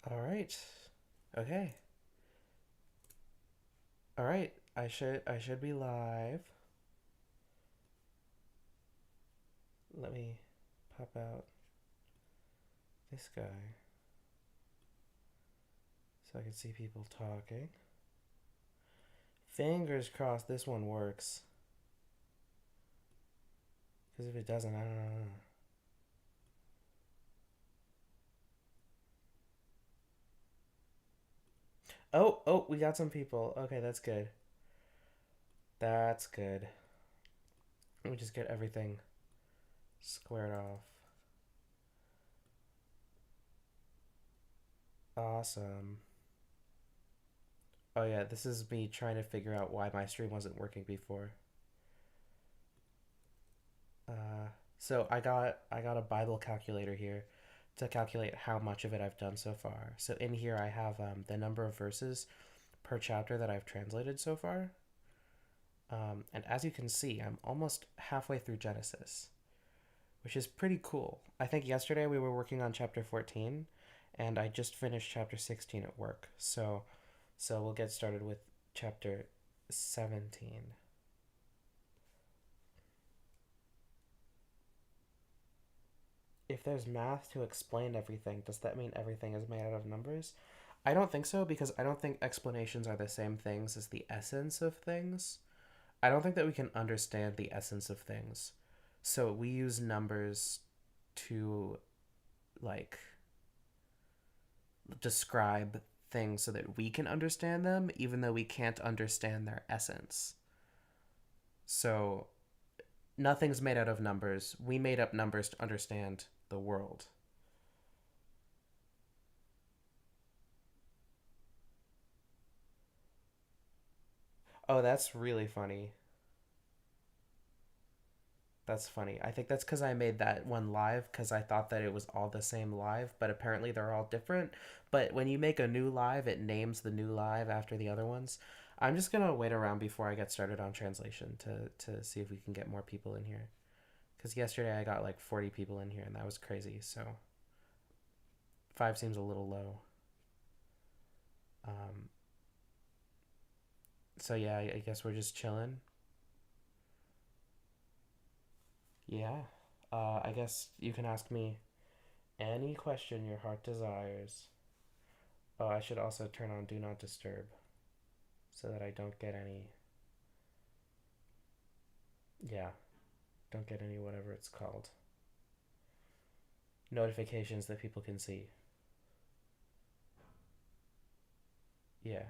All right. Okay. All right. I should be live. Let me pop out this guy so I can see people talking. Fingers crossed this one works. Because if it doesn't, I don't know. Oh, we got some people. Okay, that's good. That's good. Let me just get everything squared off. Awesome. Oh yeah, this is me trying to figure out why my stream wasn't working before. Uh, so I got a Bible calculator here to calculate how much of it I've done so far. So in here I have the number of verses per chapter that I've translated so far. And as you can see, I'm almost halfway through Genesis, which is pretty cool. I think yesterday we were working on chapter 14, and I just finished chapter 16 at work. So we'll get started with chapter 17. If there's math to explain everything, does that mean everything is made out of numbers? I don't think so because I don't think explanations are the same things as the essence of things. I don't think that we can understand the essence of things. So we use numbers to like describe things so that we can understand them even though we can't understand their essence. So nothing's made out of numbers. We made up numbers to understand the world. Oh, that's really funny. That's funny. I think that's because I made that one live because I thought that it was all the same live, but apparently they're all different. But when you make a new live, it names the new live after the other ones. I'm just gonna wait around before I get started on translation to see if we can get more people in here. Because yesterday I got like 40 people in here and that was crazy. So five seems a little low. Um, so yeah, I guess we're just chilling. Yeah. I guess you can ask me any question your heart desires. Oh, I should also turn on Do Not Disturb so that I don't get any, yeah, don't get any whatever it's called, notifications that people can see. Yeah,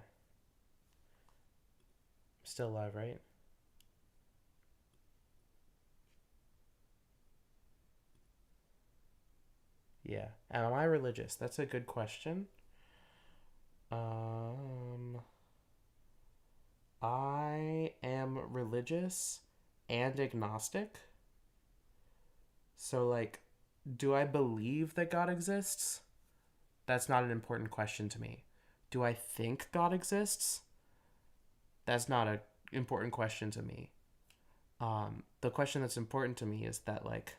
still live, right? Yeah. Am I religious? That's a good question. Um, I am religious and agnostic. So, like, do I believe that God exists? That's not an important question to me. Do I think God exists? That's not an important question to me. The question that's important to me is that, like,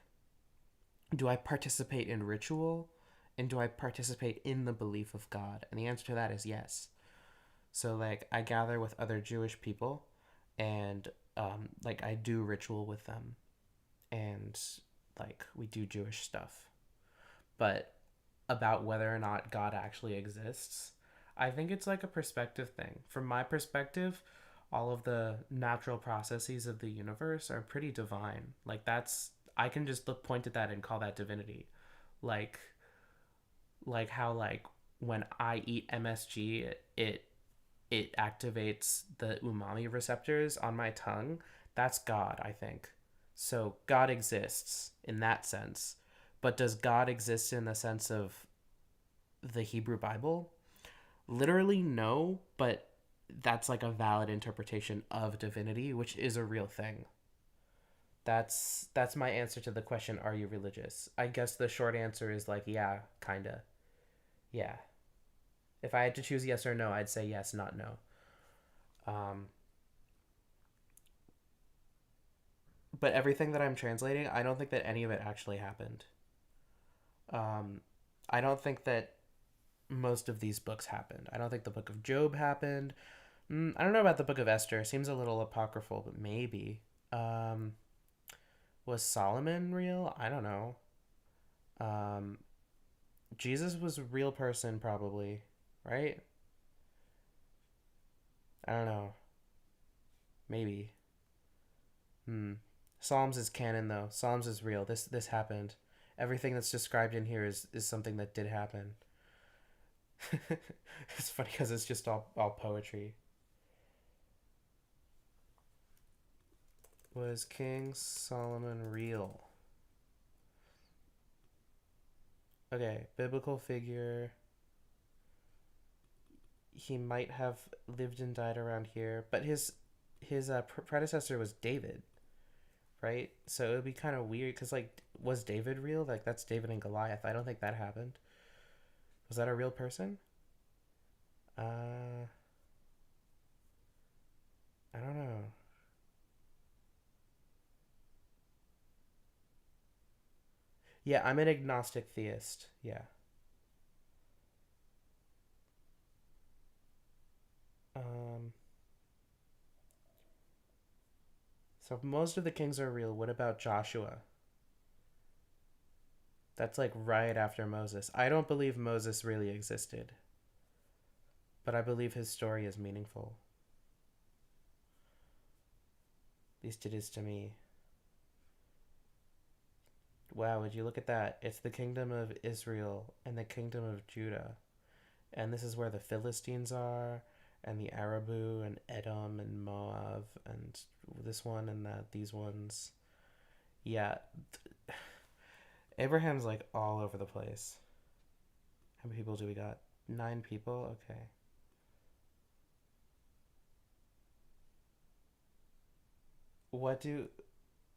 do I participate in ritual and do I participate in the belief of God? And the answer to that is yes. So, like, I gather with other Jewish people and, like, I do ritual with them and, like, we do Jewish stuff. But about whether or not God actually exists, I think it's like a perspective thing. From my perspective, all of the natural processes of the universe are pretty divine. Like that's I can just look point at that and call that divinity. Like like how like when I eat MSG, it activates the umami receptors on my tongue. That's God, I think. So God exists in that sense. But does God exist in the sense of the Hebrew Bible? Literally, no, but that's like a valid interpretation of divinity, which is a real thing. That's my answer to the question, are you religious? I guess the short answer is like, yeah, kinda. Yeah. If I had to choose yes or no, I'd say yes, not no. Um, but everything that I'm translating, I don't think that any of it actually happened. Um, I don't think that most of these books happened. I don't think the book of Job happened. I don't know about the book of Esther. It seems a little apocryphal, but maybe. Um, was Solomon real? I don't know. Um, Jesus was a real person, probably, right? I don't know. Maybe. Hmm. Psalms is canon though. Psalms is real. This happened. Everything that's described in here is something that did happen. It's funny because it's just all poetry. Was King Solomon real? Okay, biblical figure. He might have lived and died around here, but his predecessor was David, right? So it would be kind of weird because like, was David real? Like that's David and Goliath. I don't think that happened. Was that a real person? Uh, I don't know. Yeah, I'm an agnostic theist. Yeah. Um, so most of the kings are real. What about Joshua? That's like right after Moses. I don't believe Moses really existed, but I believe his story is meaningful. At least it is to me. Wow, would you look at that? It's the kingdom of Israel and the kingdom of Judah. And this is where the Philistines are, and the Arabu, and Edom, and Moab, and this one, and these ones. Yeah, Abraham's like all over the place. How many people do we got? 9 people? Okay.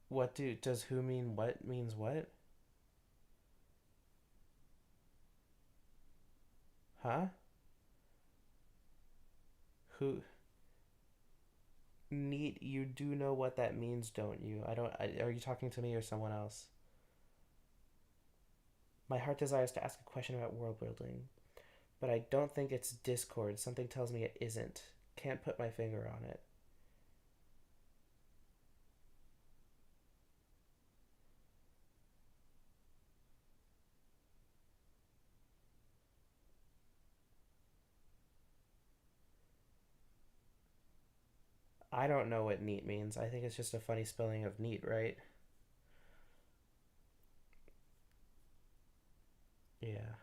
What do, does who mean what means what? Huh? Who, neat, you do know what that means, don't you? Are you talking to me or someone else? My heart desires to ask a question about world building, but I don't think it's Discord. Something tells me it isn't. Can't put my finger on it. I don't know what neat means. I think it's just a funny spelling of neat, right? Yeah.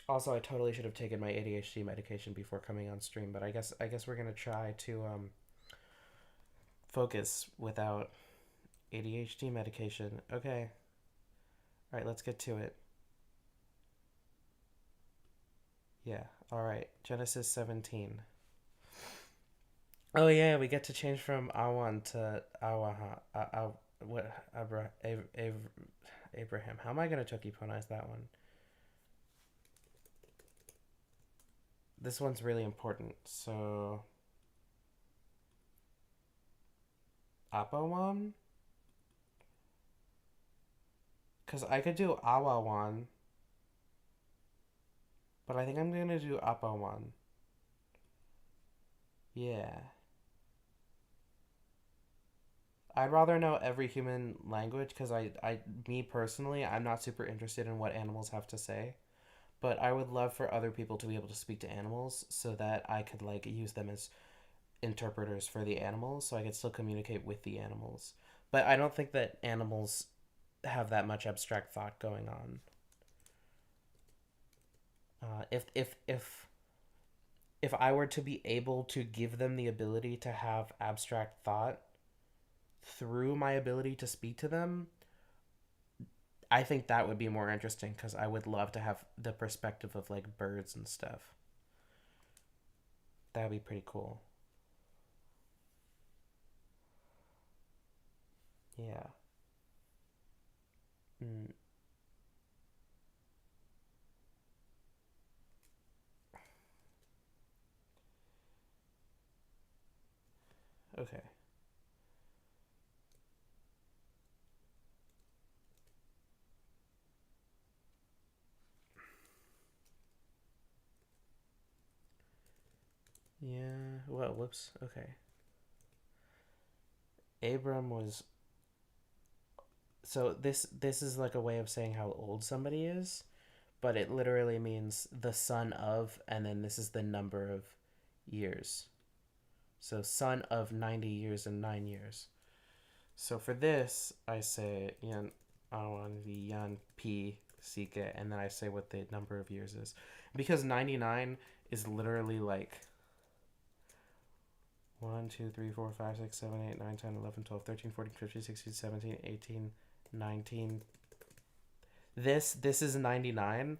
Also, I totally should have taken my ADHD medication before coming on stream, but I guess we're gonna try to focus without ADHD medication. Okay. All right, let's get to it. Yeah. All right. Genesis 17. Oh yeah, we get to change from Awan to Awaha. What Abraham? How am I gonna toki ponize that one? This one's really important. So Apawan, because I could do Awawan, but I think I'm gonna do Apawan. Yeah. I'd rather know every human language because me personally, I'm not super interested in what animals have to say. But I would love for other people to be able to speak to animals so that I could like use them as interpreters for the animals so I could still communicate with the animals. But I don't think that animals have that much abstract thought going on. If I were to be able to give them the ability to have abstract thought through my ability to speak to them, I think that would be more interesting because I would love to have the perspective of like birds and stuff. That would be pretty cool. Yeah. Mm, okay. Yeah. Well, whoops. Okay. Abram was so this is like a way of saying how old somebody is, but it literally means the son of, and then this is the number of years. So son of 90 years and 9 years. So for this, I say yan awan yan p sike, and then I say what the number of years is, because 99 is literally like 1, 2, 3, 4, 5, 6, 7, 8, 9, 10, 11, 12, 13, 14, 15, 16, 17, 18, 19. This is 99.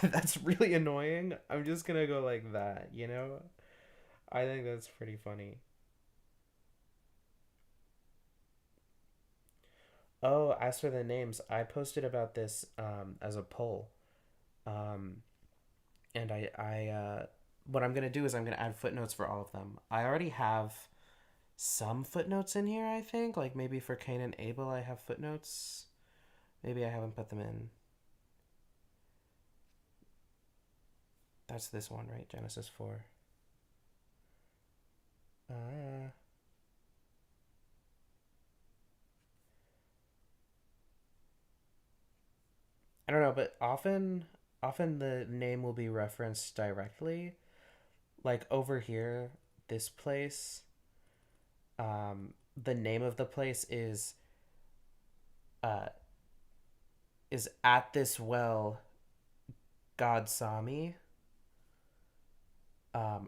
That's really annoying. I'm just gonna go like that, you know? I think that's pretty funny. Oh, as for the names, I posted about this as a poll. Um, and what I'm gonna do is I'm gonna add footnotes for all of them. I already have some footnotes in here, I think. Like maybe for Cain and Abel, I have footnotes. Maybe I haven't put them in. That's this one, right? Genesis 4. Uh, I don't know, but often the name will be referenced directly. Like over here, this place, the name of the place uh is at this well God saw me.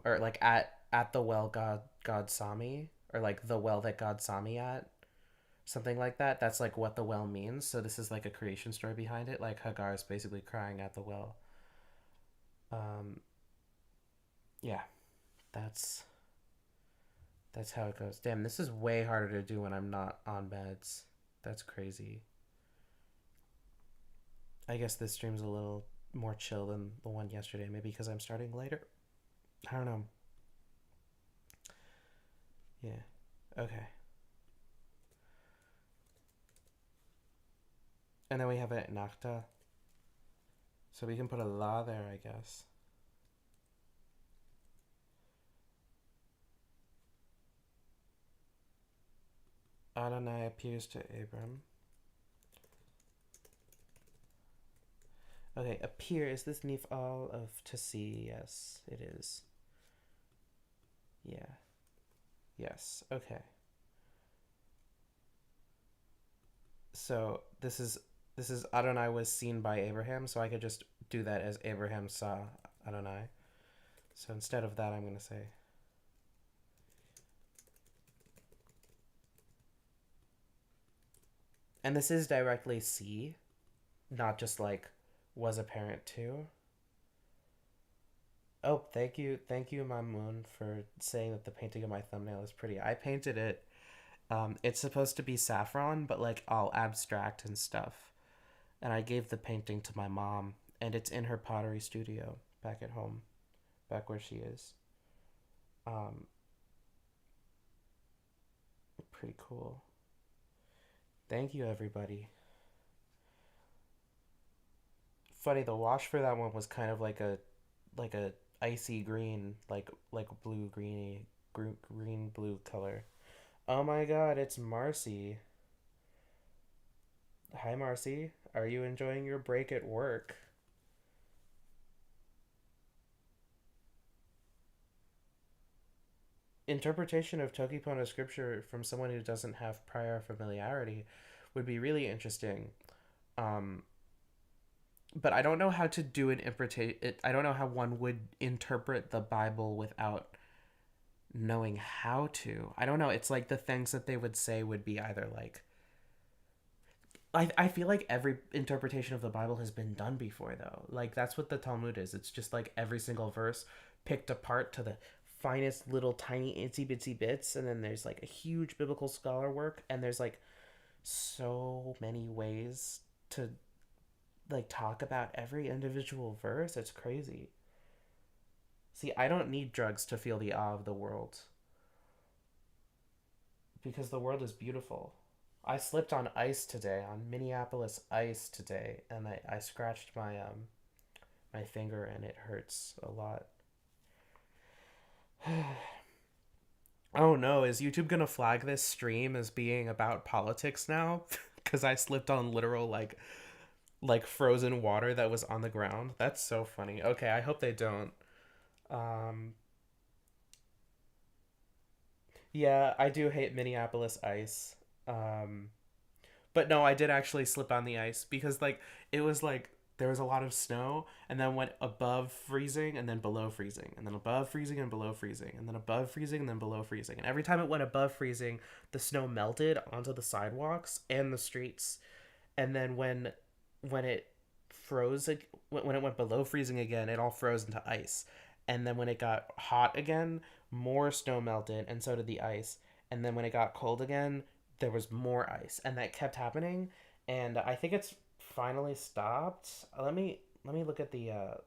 Or like at the well God saw me, or like the well that God saw me at, something like that. That's like what the well means. So this is like a creation story behind it. Like Hagar is basically crying at the well. Um, yeah, that's that's how it goes. Damn, this is way harder to do when I'm not on meds. That's crazy. I guess this stream's a little more chill than the one yesterday, maybe because I'm starting later. I don't know. Yeah. Okay. And then we have it Nakta. So we can put a la there, I guess. Adonai appears to Abram. Okay, appear. Is this Nifal of to see? Yes, it is. Yeah. Yes. Okay. So this is Adonai was seen by Abraham, so I could just do that as Abraham saw Adonai. So instead of that, I'm gonna say. And this is directly see, not just like was apparent to. Oh, thank you, Mamoon, for saying that the painting of my thumbnail is pretty. I painted it. It's supposed to be saffron, but like all abstract and stuff. And I gave the painting to my mom, and it's in her pottery studio back at home, back where she is. Um, Pretty cool. Thank you, everybody. Funny, the wash for that one was kind of like a icy green, like blue greeny green blue color. Oh my god, it's Marcy. Hi, Marcy. Are you enjoying your break at work? Interpretation of Toki Pona scripture from someone who doesn't have prior familiarity would be really interesting. Um, but I don't know how to do an interpret. I don't know how one would interpret the Bible without knowing how to. I don't know. It's like the things that they would say would be either like I feel like every interpretation of the Bible has been done before though. Like that's what the Talmud is. It's just like every single verse picked apart to the finest little tiny itsy bitsy bits, and then there's like a huge biblical scholar work, and there's like so many ways to like talk about every individual verse. It's crazy. See, I don't need drugs to feel the awe of the world because the world is beautiful. I slipped on ice today, on Minneapolis ice today, and I scratched my finger and it hurts a lot. Oh no, is YouTube gonna flag this stream as being about politics now? Because I slipped on literal like frozen water that was on the ground. That's so funny. Okay, I hope they don't. Um, yeah, I do hate Minneapolis ice. Um, but no, I did actually slip on the ice because like it was like there was a lot of snow and then went above freezing and then below freezing and then above freezing and below freezing and then above freezing and then below freezing. And every time it went above freezing, the snow melted onto the sidewalks and the streets. And then when it froze when it went below freezing again, it all froze into ice. And then when it got hot again, more snow melted and so did the ice. And then when it got cold again, there was more ice, and that kept happening. And I think it's finally stopped. Let me look at the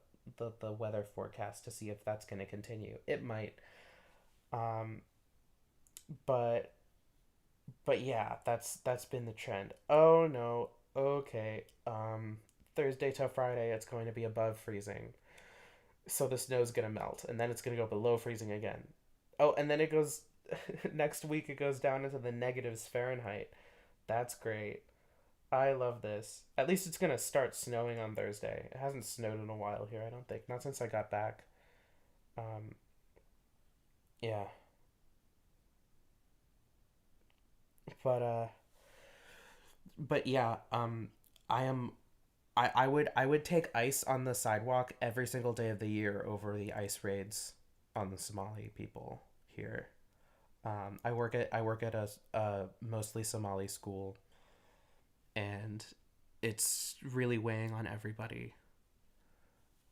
weather forecast to see if that's going to continue. It might. Um, but but yeah, that's been the trend. Oh no. Okay. Thursday to Friday, it's going to be above freezing. So the snow's gonna melt, and then it's gonna go below freezing again. Oh, and then it goes next week. It goes down into the negatives Fahrenheit. That's great. I love this. At least it's gonna start snowing on Thursday. It hasn't snowed in a while here, I don't think. Not since I got back. Um, yeah. But yeah. I am. I would take ice on the sidewalk every single day of the year over the ice raids on the Somali people here. I work at a mostly Somali school, and it's really weighing on everybody.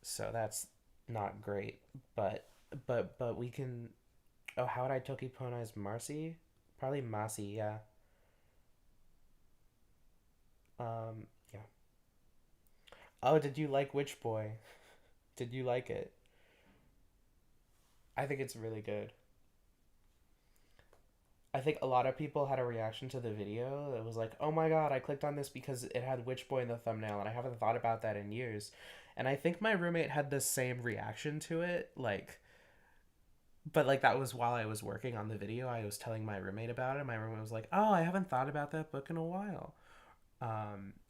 So that's not great. But but we can. Oh, how would I toki pona is Marcy? Probably Masi. Yeah. Yeah. Oh, did you like Witch Boy? Did you like it? I think it's really good. I think a lot of people had a reaction to the video that was like, "Oh my god, I clicked on this because it had Witch Boy in the thumbnail, and I haven't thought about that in years." And I think my roommate had the same reaction to it, but like that was while I was working on the video. I was telling my roommate about it. And my roommate was like, "Oh, I haven't thought about that book in a while."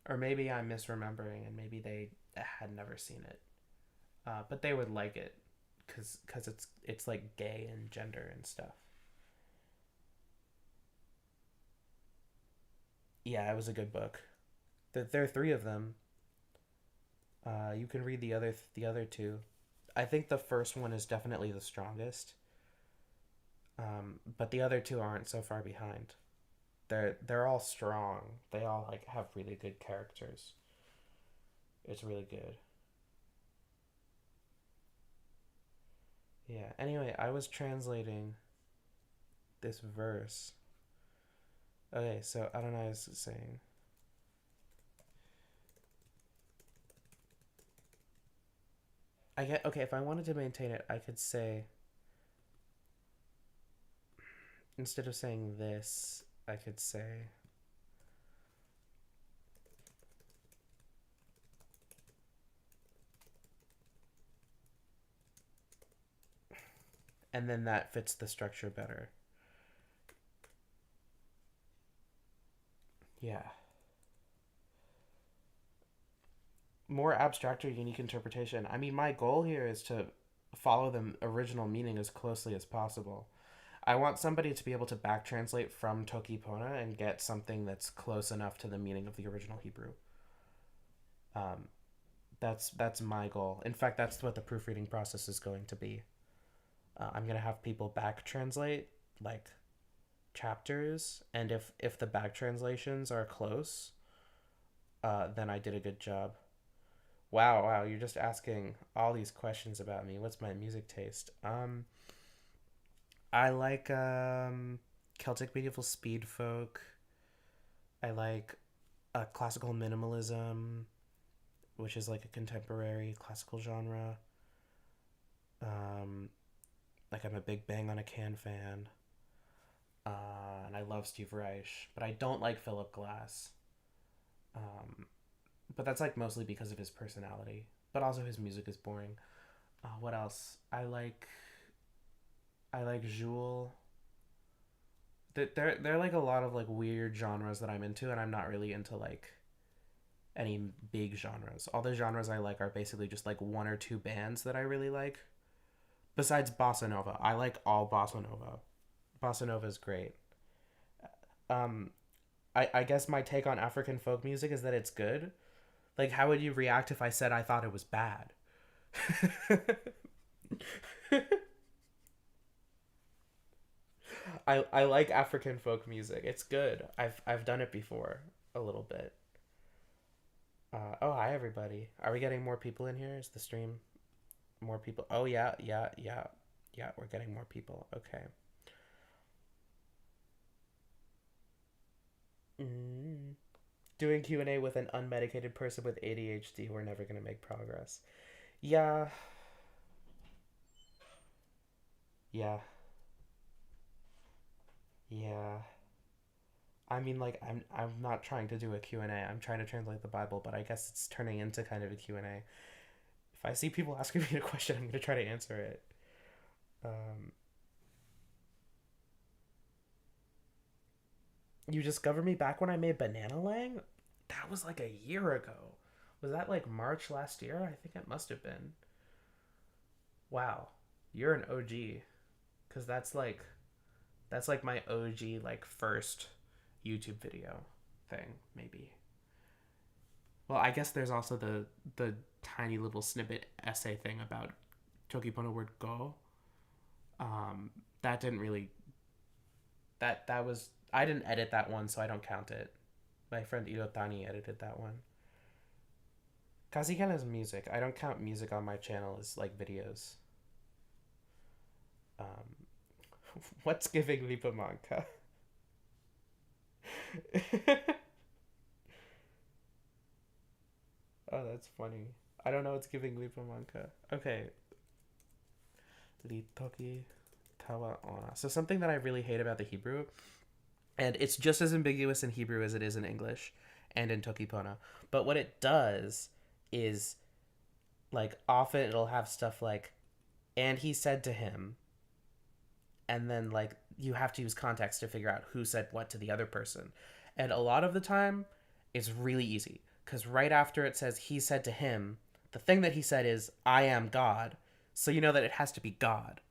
Or maybe I'm misremembering, and maybe they had never seen it, but they would like it because it's like gay and gender and stuff. Yeah, it was a good book. There are three of them. You can read the other two. I think the first one is definitely the strongest, but the other two aren't so far behind. They're all strong. They all like have really good characters. It's really good. Yeah. Anyway, I was translating this verse. Okay, so Adonai is saying, I get okay. If I wanted to maintain it, I could say instead of saying this, I could say, and then that fits the structure better. Yeah. More abstract or unique interpretation. I mean, my goal here is to follow the original meaning as closely as possible. I want somebody to be able to back translate from Toki Pona and get something that's close enough to the meaning of the original Hebrew. Um, that's my goal. In fact, that's what the proofreading process is going to be. I'm gonna have people back translate like chapters, and if the back translations are close, then I did a good job. Wow, wow, you're just asking all these questions about me. What's my music taste? I like Celtic medieval speed folk. I like classical minimalism, which is like a contemporary classical genre. Um, like I'm a big Bang on a Can fan, and I love Steve Reich, but I don't like Philip Glass. Um, but that's like mostly because of his personality, but also his music is boring. What else? I like. I like Jewel. They're like a lot of like weird genres that I'm into, and I'm not really into like any big genres. All the genres I like are basically just like one or two bands that I really like. Besides bossa nova, I like all bossa nova. Bossa nova is great. Um, I guess my take on African folk music is that it's good. Like, how would you react if I said I thought it was bad? I like African folk music. It's good. I've done it before a little bit. Oh, hi everybody. Are we getting more people in here? Is the stream more people? Oh yeah, yeah, yeah, yeah. We're getting more people. Okay. Mm. Doing Q&A with an unmedicated person with ADHD. We're never gonna make progress. Yeah, yeah, yeah. I mean, like, I'm not trying to do a Q and A. I'm trying to translate the Bible, but I guess it's turning into kind of a Q and A. If I see people asking me a question, I'm gonna try to answer it. Um, you discovered me back when I made Banana Lang? That was like a year ago. Was that like March last year? I think it must have been. Wow, you're an OG, because that's like my OG like first YouTube video thing maybe. Well, I guess there's also the tiny little snippet essay thing about toki pona word go. That didn't really that was I didn't edit that one, so I don't count it. My friend Irotani edited that one. Kaziken is music. I don't count music on my channel as like videos. Um, what's giving Lipamanka? Oh, that's funny. I don't know what's giving Lipamanka. Okay, Litoki Tawa Ona. So something that I really hate about the Hebrew, and it's just as ambiguous in Hebrew as it is in English and in Tokipona. But what it does is like often it'll have stuff like and he said to him, and then like you have to use context to figure out who said what to the other person. And a lot of the time it's really easy because right after it says he said to him, the thing that he said is I am God. So you know that it has to be God.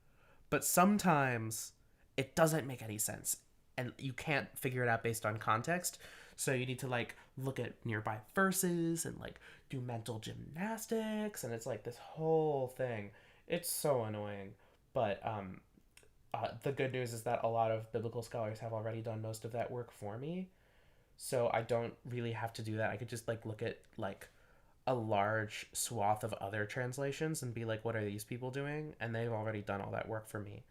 But sometimes it doesn't make any sense and you can't figure it out based on context. So you need to like look at nearby verses and like do mental gymnastics and it's like this whole thing. It's so annoying. But the good news is that a lot of biblical scholars have already done most of that work for me. So I don't really have to do that. I could just like look at like a large swath of other translations and be like, what are these people doing? And they've already done all that work for me.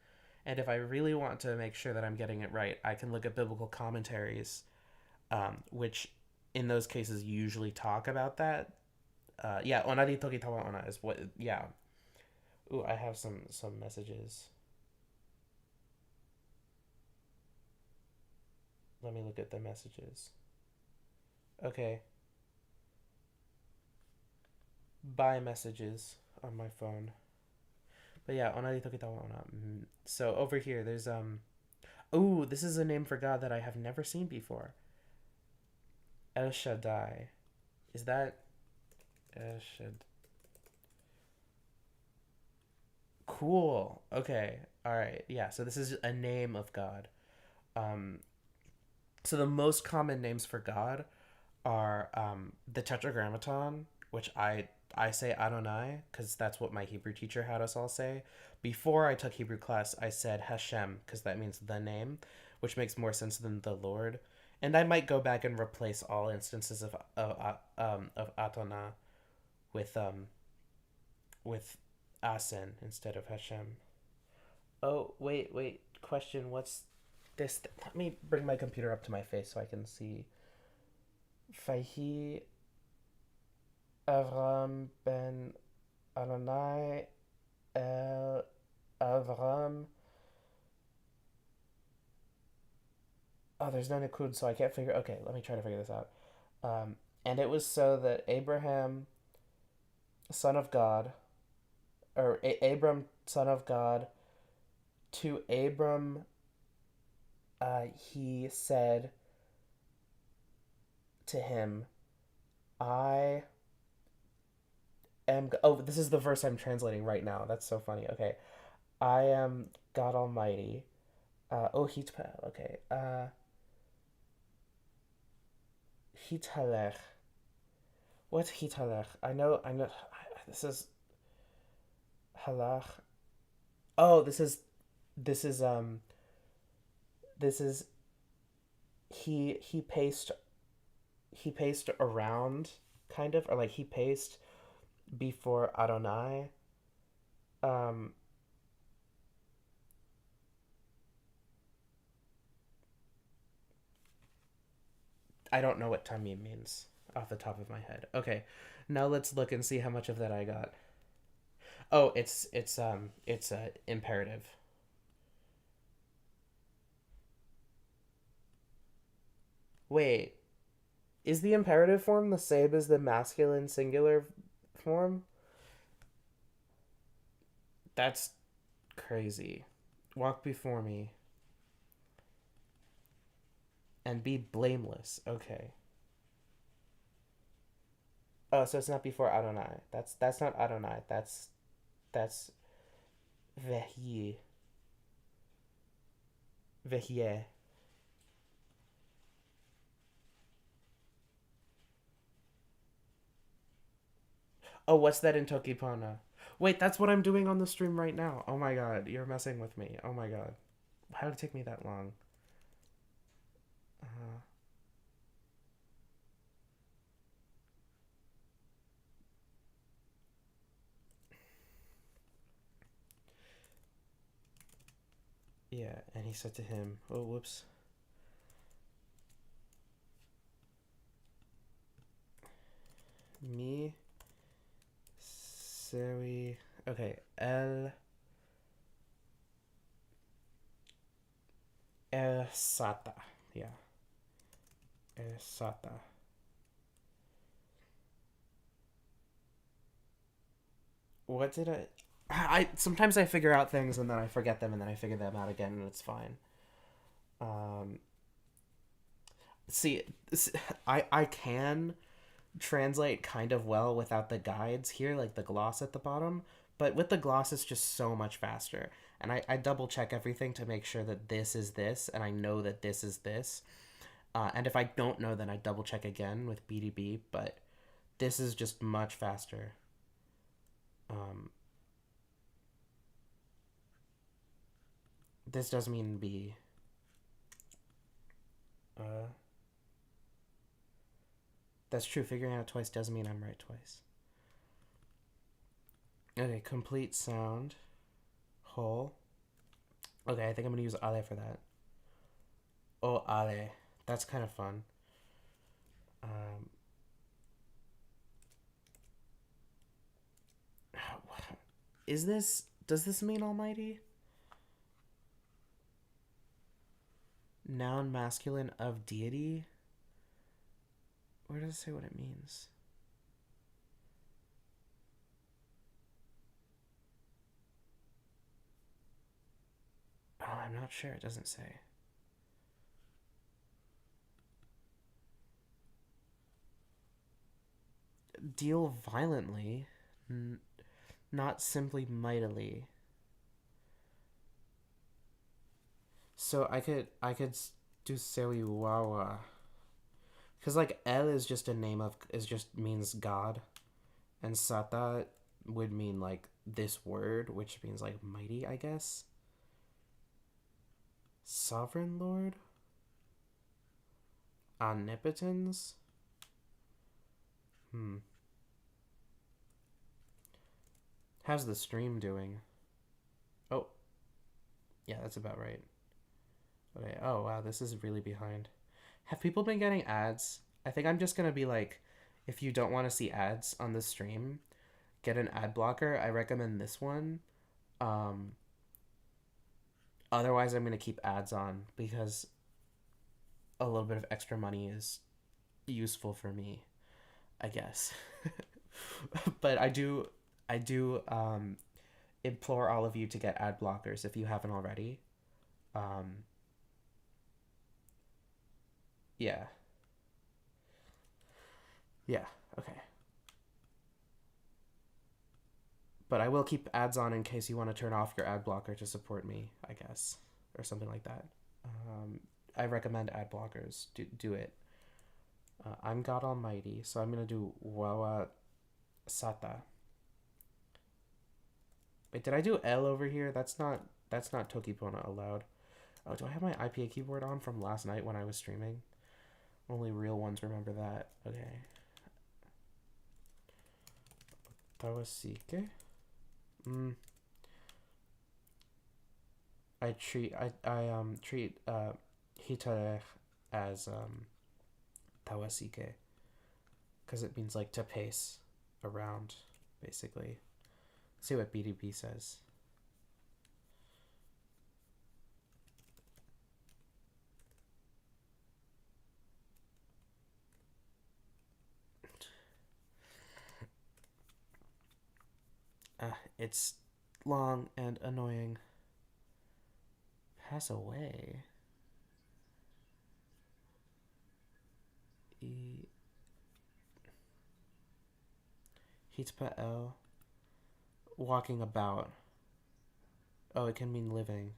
And if I really want to make sure that I'm getting it right, I can look at biblical commentaries, which in those cases usually talk about that. Yeah, onari toki tawa ona is what. Yeah. Ooh, I have some messages. Let me look at the messages. Okay, bye messages on my phone. But yeah, onari toki tawa ona. So over here, there's Ooh, this is a name for God that I have never seen before. El Shaddai. Is that El Shaddai? Cool. Okay. All right. Yeah. So this is a name of God. Um. So the most common names for God are the Tetragrammaton, which I say Adonai because that's what my Hebrew teacher had us all say. Before I took Hebrew class, I said Hashem because that means the name, which makes more sense than the Lord. And I might go back and replace all instances of Adonai with with Asen instead of Hashem. Oh wait, question. What's this? Let me bring my computer up to my face so I can see. Fahi Avram ben Adonai El Avram. Oh, there's no Nakud, so I can't figure. Okay, let me try to figure this out. And it was so that Abraham, son of God, or Abram, son of God, To Abram, he said to him, I am. Oh, this is the verse I'm translating right now. That's so funny. Okay. I am God Almighty. Okay. Hitalech. What's hitalech? I know. This is halach. Oh, this is this is he paced around, kind of, or like he paced before Adonai. Um, I don't know what tamim means off the top of my head. Okay, now let's look and see how much of that I got. Oh, it's imperative. Wait, is the imperative form the same as the masculine singular form? That's crazy. Walk before me and be blameless. Okay. Oh, so it's not before Adonai. That's not Adonai. That's Vehye. Vehye. Oh, what's that in toki pona? Wait, that's what I'm doing on the stream right now. Oh my god, you're messing with me. Oh my god. How did it take me that long? Uh, yeah, and he said to him, oh, whoops. Me, Seri. Okay, El Sata. Yeah, El Sata. What did I sometimes I figure out things and then I forget them and then I figure them out again and it's fine. Um, see, I can translate kind of well without the guides here, like the gloss at the bottom. But with the gloss, it's just so much faster. And I double check everything to make sure that this is this, and I know that this is this. And if I don't know, then I double check again with BDB. But this is just much faster. Um, this does mean B. Uh, that's true. Figuring out twice does mean I'm right twice. Okay, complete sound. Whole. Okay, I think I'm gonna use Ale for that. Oh, Ale. That's kind of fun. Um, is this. Does this mean Almighty? Noun masculine of deity? Where does it say what it means? Oh, I'm not sure. It doesn't say. Deal violently, not simply mightily. So I could do Sewiwawa. Because like El is just a name of is just means God, and Sata would mean like this word, which means like mighty, I guess. Sovereign Lord, omnipotence. Hmm. How's the stream doing? Oh, yeah, that's about right. Okay. Oh wow, this is really behind. Have people been getting ads? I think I'm just gonna be like, if you don't want to see ads on the stream, get an ad blocker. I recommend this one. Um, Otherwise, I'm gonna keep ads on because a little bit of extra money is useful for me, I guess. But I do implore all of you to get ad blockers if you haven't already. Um, yeah. Yeah, okay. But I will keep ads on in case you want to turn off your ad blocker to support me, I guess. Or something like that. Um, I recommend ad blockers. Do it. I'm God Almighty, so I'm gonna do Wawa Sata. Wait, did I do L over here? That's not toki pona allowed. Oh, do I have my IPA keyboard on from last night when I was streaming? Only real ones remember that. Okay. Tawasike? Mm. I treat hitare as tawasike because it means like to pace around, basically. Let's see what BDB says. It's long and annoying. Pass away. E Hitpa walking about. Oh, it can mean living.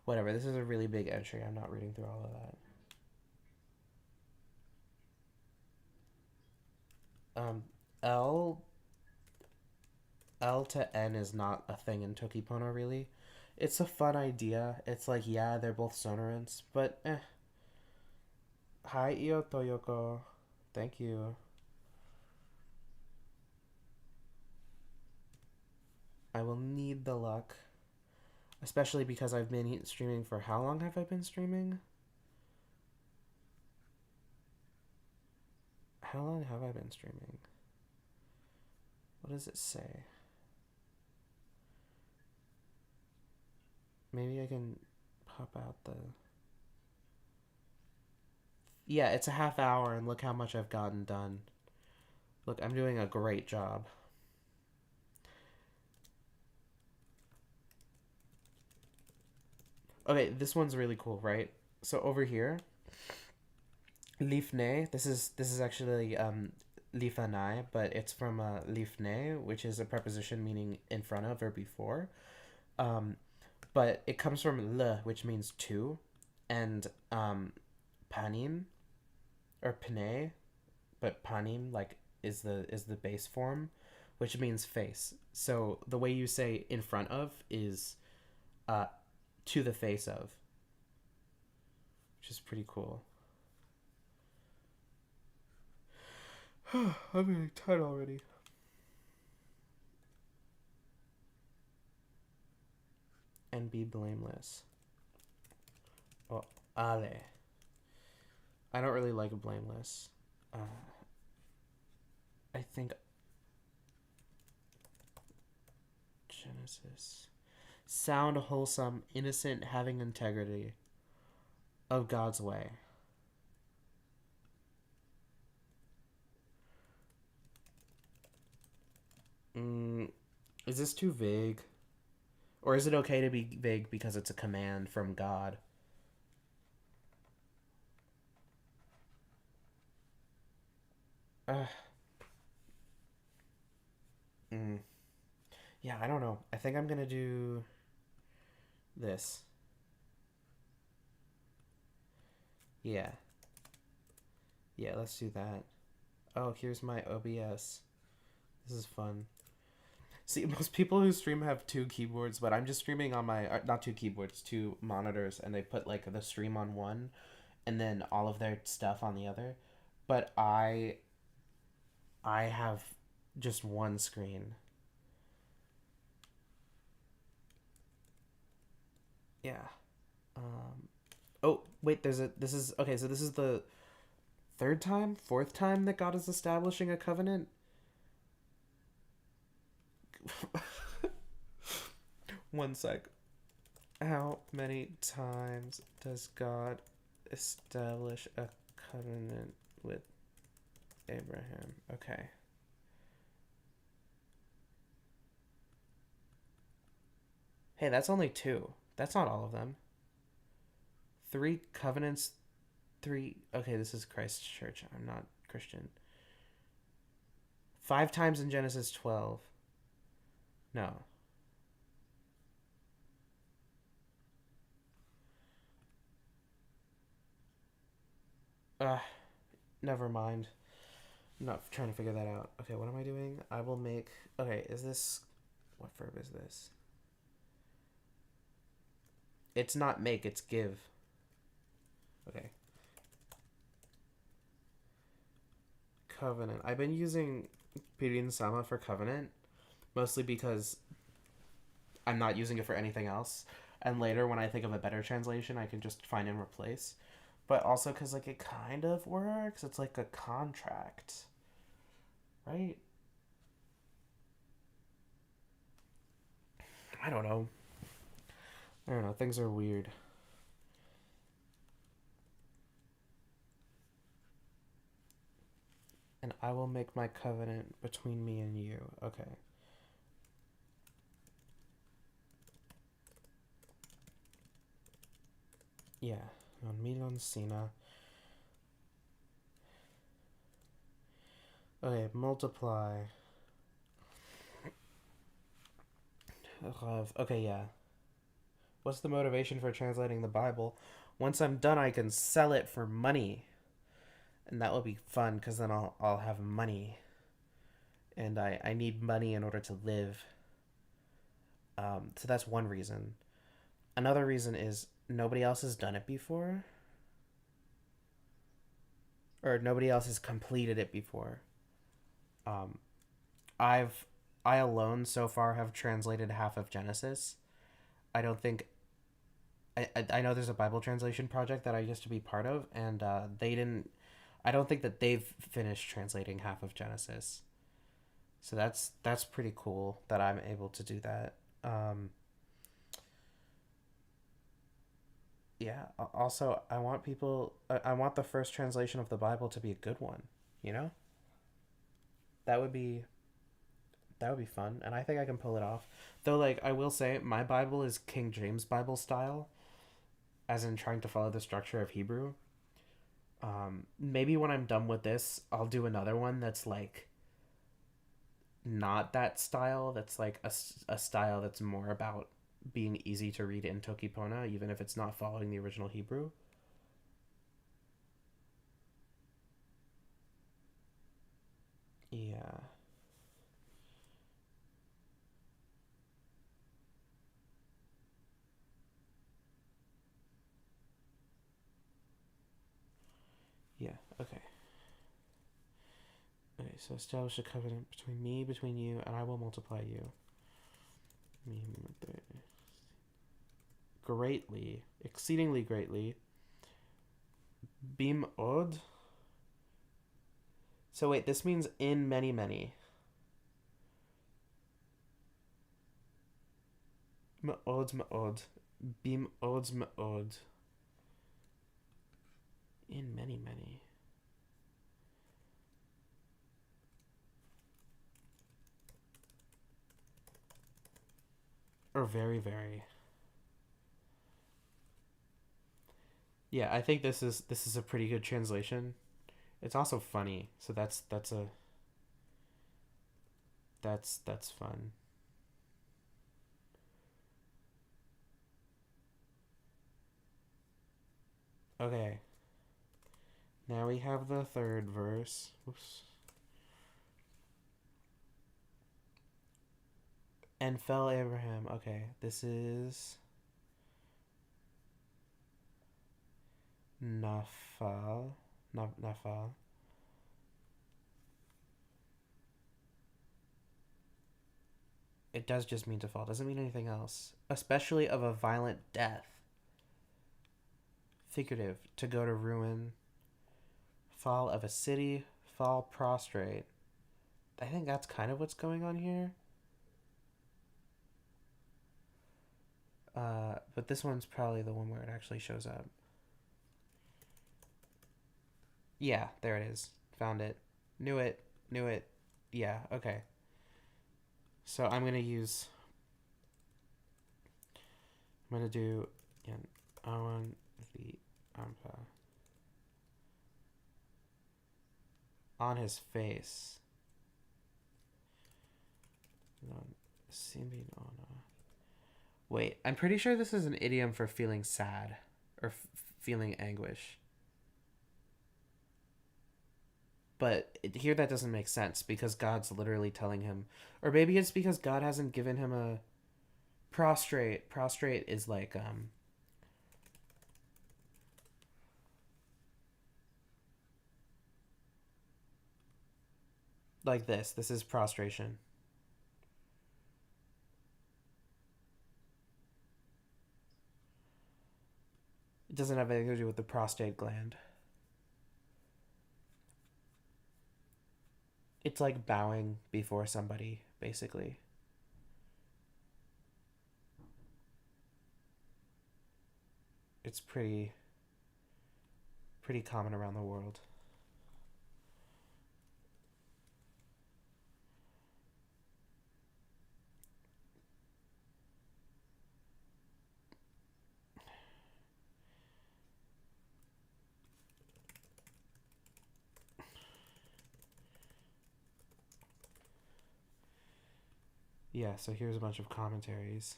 Whatever. This is a really big entry. I'm not reading through all of that. L L to N is not a thing in Tokipono, really. It's a fun idea. It's like, yeah, they're both sonorants, but eh. Hi, Io Toyoko. Thank you. I will need the luck. Especially because I've been streaming for how long have I been streaming? How long have I been streaming? What does it say? Maybe I can pop out the... Yeah, it's a half hour and look how much I've gotten done. Look, I'm doing a great job. Okay, this one's really cool, right? So over here, lifne. This is actually lifanai, but it's from lifne, which is a preposition meaning in front of or before. But it comes from le, which means to, and panim or pne, but panim like is the base form, which means face. So the way you say in front of is uh to the face of, which is pretty cool. I'm getting tired already. And be blameless. Oh, ale. I don't really like blameless. I think Genesis. Sound, wholesome, innocent, having integrity of God's way. Is this too vague? Or is it okay to be vague because it's a command from God? Uh, yeah, I don't know. I think I'm gonna do this. Yeah. Yeah, let's do that. Oh, here's my OBS. This is fun. See, most people who stream have two keyboards, but I'm just streaming on my not two keyboards, two monitors, and they put like the stream on one, and then all of their stuff on the other. But I have just one screen. Yeah. Oh wait, this is okay. So this is the third time, fourth time that God is establishing a covenant. One sec. How many times does God establish a covenant with Abraham? Okay. Hey, that's only two. That's not all of them. Three covenants, three. Okay, this is Christ's church. I'm not Christian. Five times in Genesis 12. No. Uh, Never mind. I'm not trying to figure that out. Okay, what am I doing? I will make. Okay, is this. What verb is this? It's not make, it's give. Okay. Covenant. I've been using Pirin Sama for covenant, mostly because I'm not using it for anything else. And later, when I think of a better translation, I can just find and replace. But also because, like, it kind of works. It's like a contract, right? I don't know. I don't know. Things are weird. And I will make my covenant between me and you. Okay. Yeah. On Milan Sina. Okay, multiply. Love. Okay, yeah. What's the motivation for translating the Bible? Once I'm done, I can sell it for money, and that will be fun because then I'll have money, and I need money in order to live. So that's one reason. Another reason is nobody else has done it before, or nobody else has completed it before. Um, I've I alone so far have translated half of Genesis. I don't think I know there's a Bible translation project that I used to be part of, and they didn't. I don't think that they've finished translating half of Genesis. So that's pretty cool that I'm able to do that. Um, yeah. Also, I want people. I want the first translation of the Bible to be a good one. You know, that would be that would be fun, and I think I can pull it off. Though, like I will say, my Bible is King James Bible style, as in trying to follow the structure of Hebrew. Maybe when I'm done with this, I'll do another one that's like not that style. That's like a style that's more about being easy to read in toki pona, even if it's not following the original Hebrew. Yeah. Yeah. Okay. Okay. So establish a covenant between you, and I will multiply you. Me greatly, exceedingly greatly. Bim od. So wait, this means in many many. Ma'od ma'od. Bim od ma'od. In many many. Or very very. Yeah, I think this is a pretty good translation. It's also funny, so that's fun. Okay, now we have the third verse. Oops. And fell Abraham. Okay, this is Nafa. Nafa. It does just mean to fall. Doesn't mean anything else. Especially of a violent death. Figurative. To go to ruin. Fall of a city. Fall prostrate. I think that's kind of what's going on here. But this one's probably the one where it actually shows up. Yeah, there it is. Found it. Knew it. Knew it. Yeah, okay. So I'm going to use I'm gonna do yan awan the ampa on his face. Wait, I'm pretty sure this is an idiom for feeling sad or feeling anguish. But here that doesn't make sense because God's literally telling him, or maybe it's because God hasn't given him a prostrate. Prostrate is like this. This is prostration. It doesn't have anything to do with the prostate gland. It's like bowing before somebody, basically. It's pretty common around the world. Yeah, so here's a bunch of commentaries.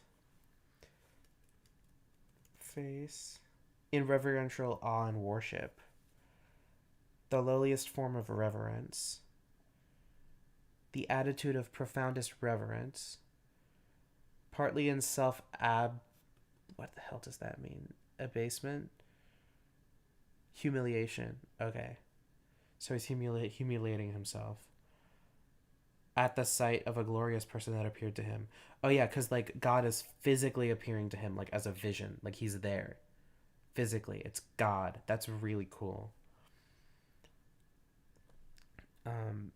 Face. In reverential awe and worship. The lowliest form of reverence. The attitude of profoundest reverence. Partly in what the hell does that mean? Abasement? Humiliation. Okay. So he's humiliating himself at the sight of a glorious person that appeared to him. Oh yeah, because like God is physically appearing to him like as a vision, like he's there physically. It's God. That's really cool. Um,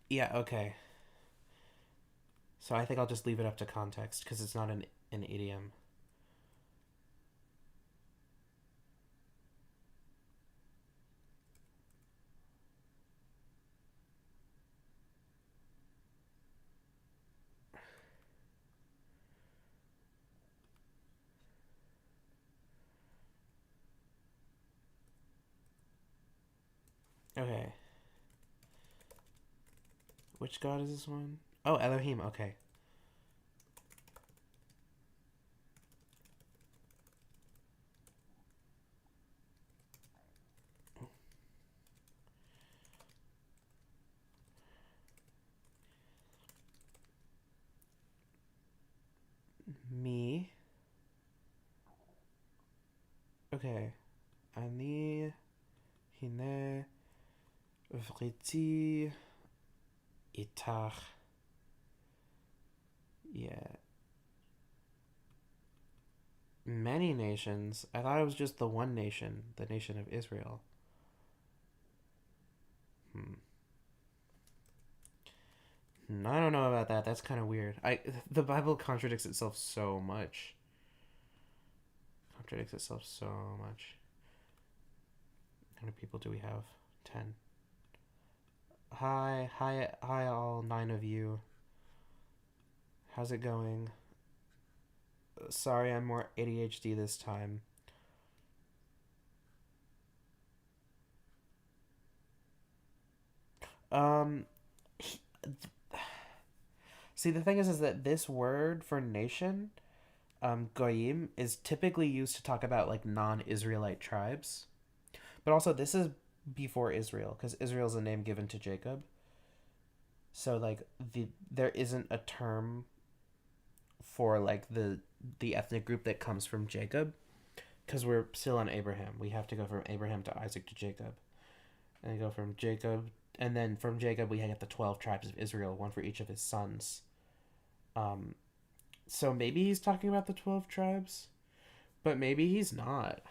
yeah. Okay. So I think I'll just leave it up to context because it's not an idiom. Okay. Which God is this one? Oh, Elohim. Okay. Me. Okay. Ani. Hine. Vriti. Itach. Yeah. Many nations. I thought it was just the one nation, the nation of Israel. Hmm. I don't know about that. That's kind of weird. The Bible contradicts itself so much. Contradicts itself so much. How many people do we have? 10. Hi, all 9 of you. How's it going? Sorry, I'm more ADHD this time. Um, see, the thing is that this word for nation, goyim, is typically used to talk about like non-Israelite tribes. But also, this is before Israel, because Israel is a name given to Jacob. So like there isn't a term for like the ethnic group that comes from Jacob, because we're still on Abraham. We have to go from Abraham to Isaac to Jacob, and go from Jacob, and then from Jacob we get the 12 tribes of Israel, one for each of his sons. Um, so maybe he's talking about the 12 tribes, but maybe he's not.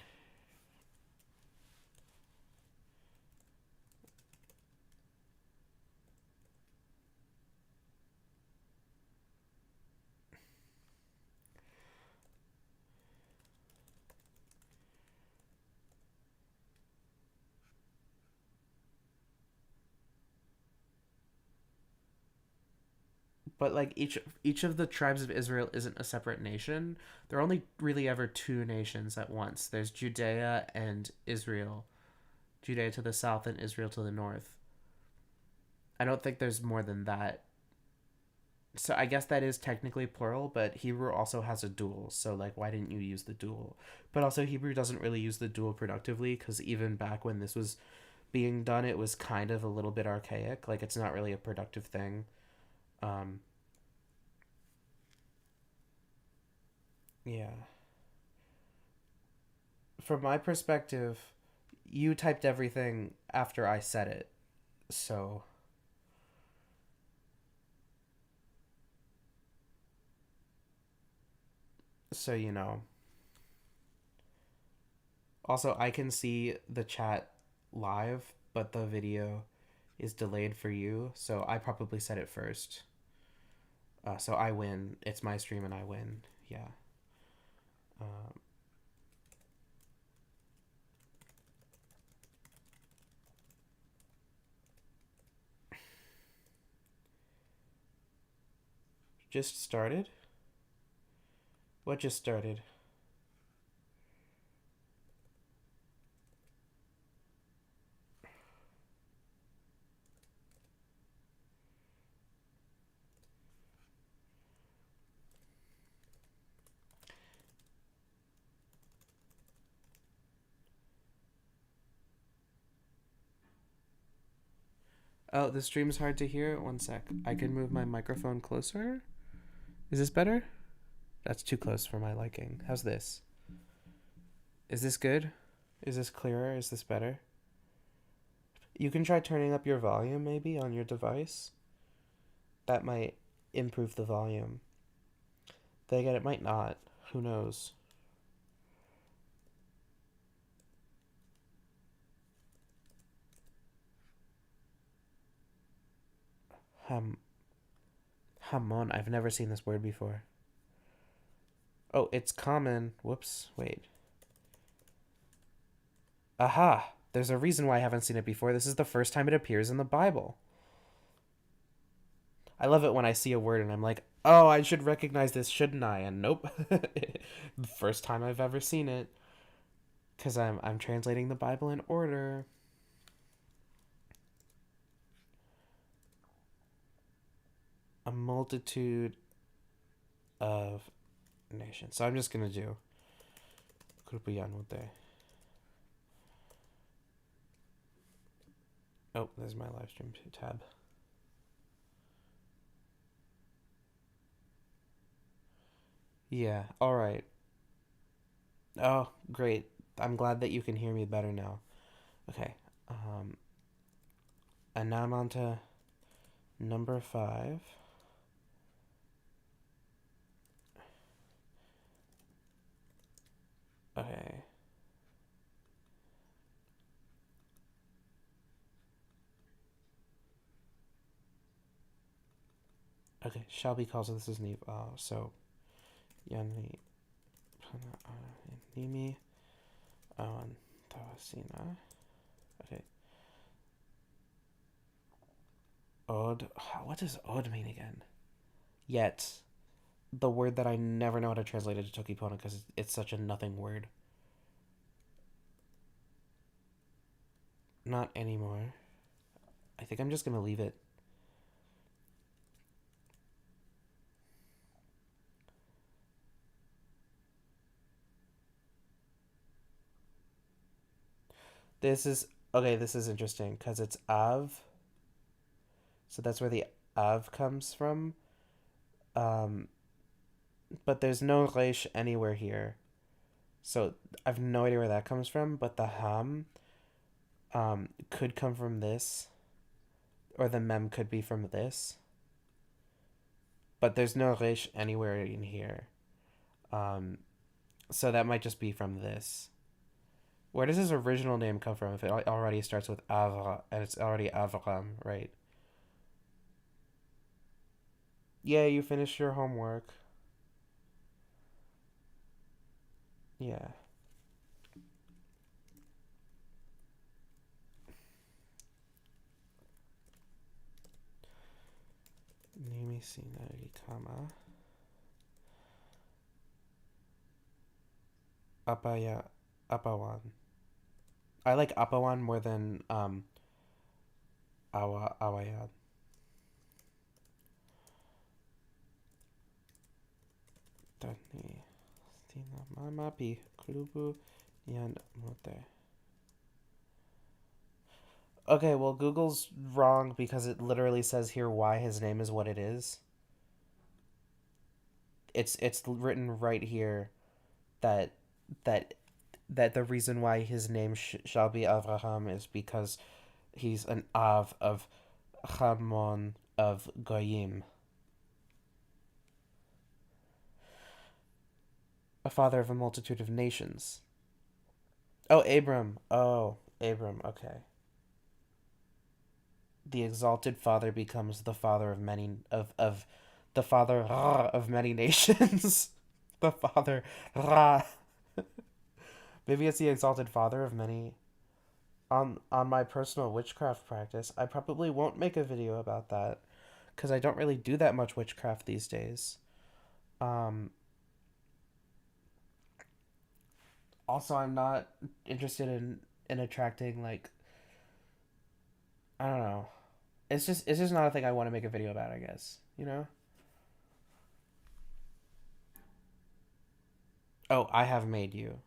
But like each of the tribes of Israel isn't a separate nation. There are only really ever two nations at once. There's Judea and Israel. Judea to the south and Israel to the north. I don't think there's more than that. So I guess that is technically plural, but Hebrew also has a dual. So like, why didn't you use the dual? But also Hebrew doesn't really use the dual productively because even back when this was being done, it was kind of a little bit archaic. Like it's not really a productive thing. Um, yeah. From my perspective, you typed everything after I said it. So so you know. Also, I can see the chat live, but the video is delayed for you, so I probably said it first. So I win. It's my stream and I win. Yeah. Um, just started? What just started? Oh, the stream's hard to hear. One sec. I can move my microphone closer. Is this better? That's too close for my liking. How's this? Is this good? Is this clearer? Is this better? You can try turning up your volume maybe on your device. That might improve the volume. Then again, it might not. Who knows? Ham Hamon. I've never seen this word before. Oh, it's common. Whoops. Wait. Aha! There's a reason why I haven't seen it before. This is the first time it appears in the Bible. I love it when I see a word and I'm like, oh, I should recognize this, shouldn't I? And nope. The first time I've ever seen it. Because I'm translating the Bible in order. A multitude of nations. So I'm just going to do Grupianote. Oh, there's my live stream tab. Yeah, alright. Oh, great. I'm glad that you can hear me better now. Okay. And now I'm on to number 5. Okay. Okay, shall be calls. So this is Neve. So, Yani, Nimi, Tawasina. Okay. Od. What does od mean again? Yet, the word that I never know how to translate it to toki pona because it's such a nothing word. Not anymore. I think I'm just gonna leave it. This is okay. This is interesting because it's av, so that's where the av comes from. Um, but there's no resh anywhere here, so I've no idea where that comes from. But the ham, could come from this, or the mem could be from this. But there's no resh anywhere in here, um, so that might just be from this. Where does his original name come from if it already starts with Avra and it's already Avram, right? Yeah, you finished your homework. Yeah. Nimi me see nari kama. Apaya apawan. I like apawan more than awayan. Tani sina mama pi klubu yan mote. Okay, well Google's wrong because it literally says here why his name is what it is. It's written right here that that that the reason why his name shall be Avraham is because he's an Av of Hamon of Goyim, a father of a multitude of nations. Oh, Abram. Oh, Abram. Okay. The exalted father becomes the father of many of the father of many nations. The father. Maybe it's the exalted father of many. On my personal witchcraft practice, I probably won't make a video about that because I don't really do that much witchcraft these days. Um, Also, I'm not interested in attracting like I don't know. It's just not a thing I want to make a video about. I guess you know. Oh, I have made you.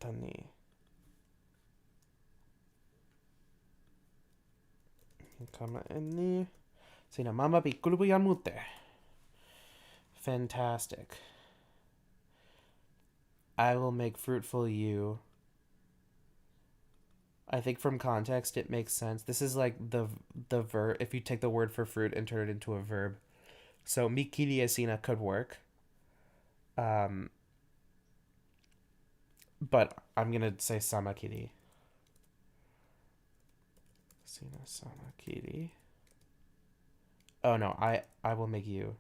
Tani. Kama ini. Sina mama pi kulubuyan mute. Fantastic. I will make fruitful you. I think from context it makes sense. This is like the verb. If you take the word for fruit and turn it into a verb, so mikiri esina could work. Um, but I'm gonna say samakiri. Sina samakiri. Oh no, I will make you.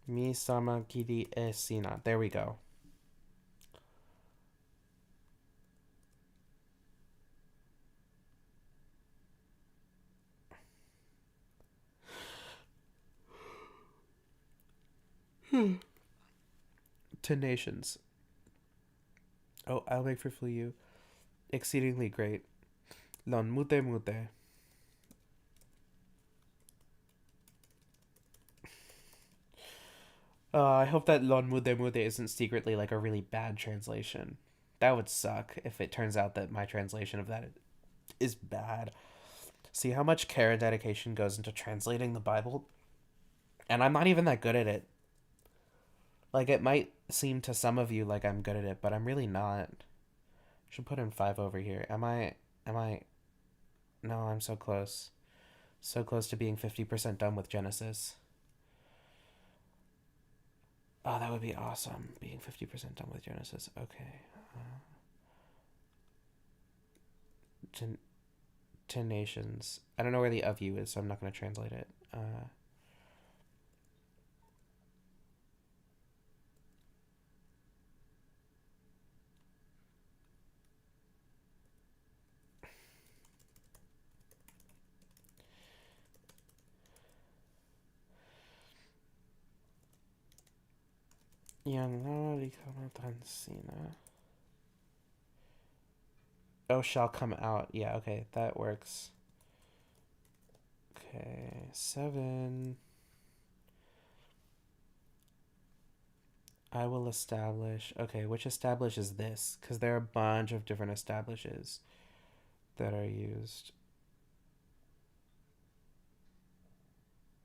Mi samakiri esina. There we go. To nations. Oh, I'll make for you. Exceedingly great. Lon mute mute. I hope that Lon mute mute isn't secretly like a really bad translation. That would suck if it turns out that my translation of that is bad. See how much care and dedication goes into translating the Bible? And I'm not even that good at it. Like, it might seem to some of you like I'm good at it, but I'm really not. Should put in 5 over here. Am I? No, I'm so close. So close to being 50% done with Genesis. Oh, that would be awesome. Being 50% done with Genesis. Okay. To nations. I don't know where the of you is, so I'm not going to translate it. Oh, shall come out. Yeah, okay, that works. Okay, 7. I will establish. Okay, which establish is this? Because there are a bunch of different establishes that are used.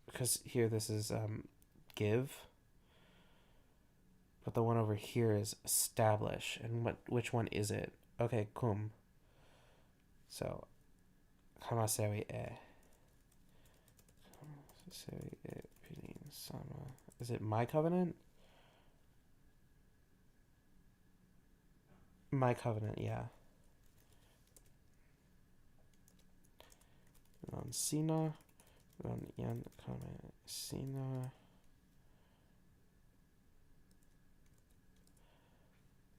Because here this is give. But the one over here is establish. And which one is it? Okay, kum. So, Kamasewi e. Kamasewi e pinin sama. Is it my covenant? My covenant, yeah. Ron Sina. Ron Yan Kame Sina.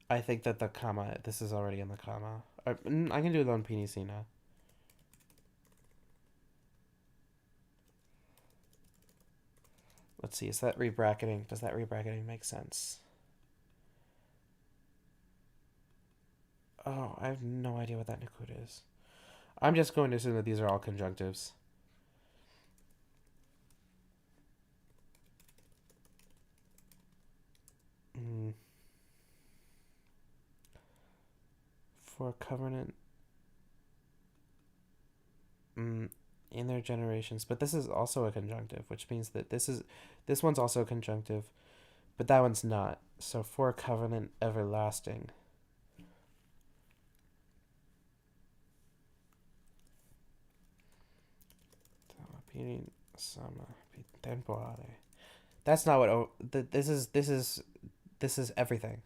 I think that the comma, this is already in the comma. I can do it on Pini Sina. Let's see. Is that rebracketing? Does that rebracketing make sense? Oh, I have no idea what that Nakud is. I'm just going to assume that these are all conjunctives. Mm. For covenant. In their generations, but this is also a conjunctive, which means that this one's also a conjunctive, but that one's not. So for covenant everlasting. That's not what this is everything.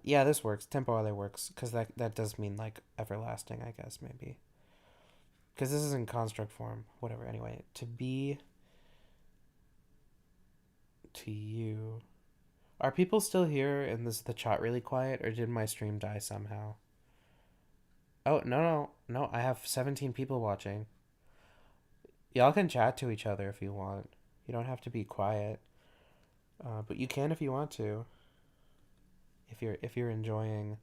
Yeah, this works. Temporale works because that does mean like everlasting, I guess maybe. Because this is in construct form. Whatever. Anyway, to be to you. Are people still here and is the chat really quiet or did my stream die somehow? Oh, no. I have 17 people watching. Y'all can chat to each other if you want. You don't have to be quiet. But you can if you want to. If you're enjoying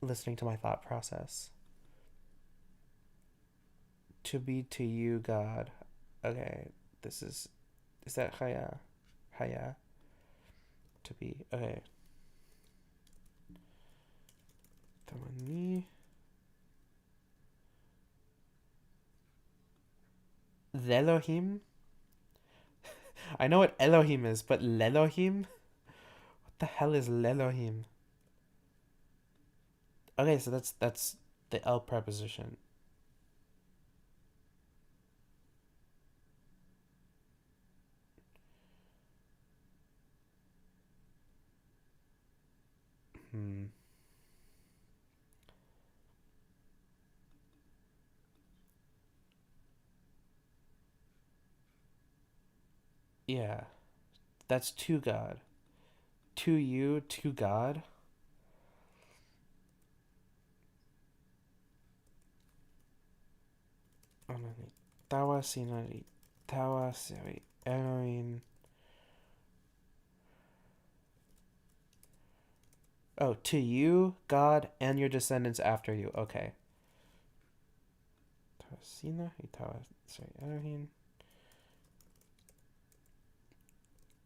listening to my thought process. To be to you, God. Okay, is that Haya? Haya? To be. Okay. Tamani. Lelohim? I know what Elohim is, but Lelohim? What the hell is Lelohim? Okay, so that's the L preposition. Yeah, that's to God. To you, to God. Tawa sinari. Tawa sari. Elohim. Oh, to you, God, and your descendants after you. Okay. Tawa sina. Tawa sari. Elohim.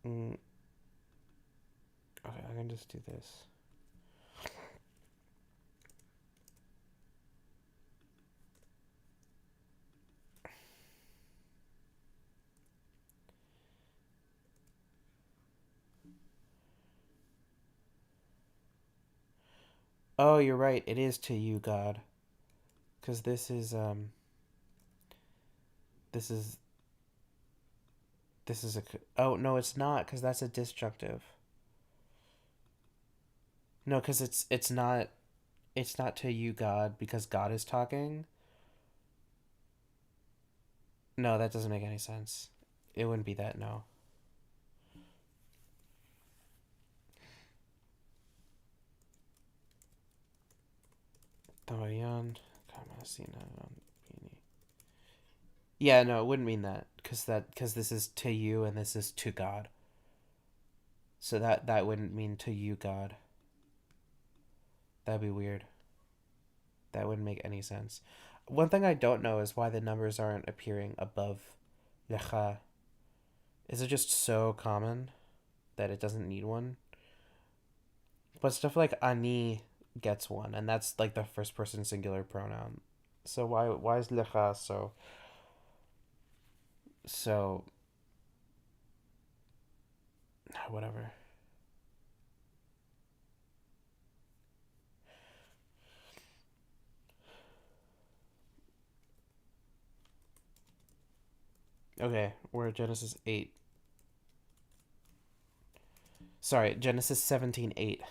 Okay, I can just do this. Oh, you're right. It is to you, God. Because this is a. Oh no, it's not. Because that's a disjunctive. No, because it's not. It's not to you, God, because God is talking. No, that doesn't make any sense. It wouldn't be that. No. Tawayan, Kamasina, yeah, no, it wouldn't mean that because this is to you and this is to God. So that wouldn't mean to you, God. That'd be weird. That wouldn't make any sense. One thing I don't know is why the numbers aren't appearing above lecha. Is it just so common that it doesn't need one? But stuff like ani gets one, and that's like the first person singular pronoun. So why is lecha so whatever. Okay, we're at Genesis 8. Sorry, Genesis 17:8.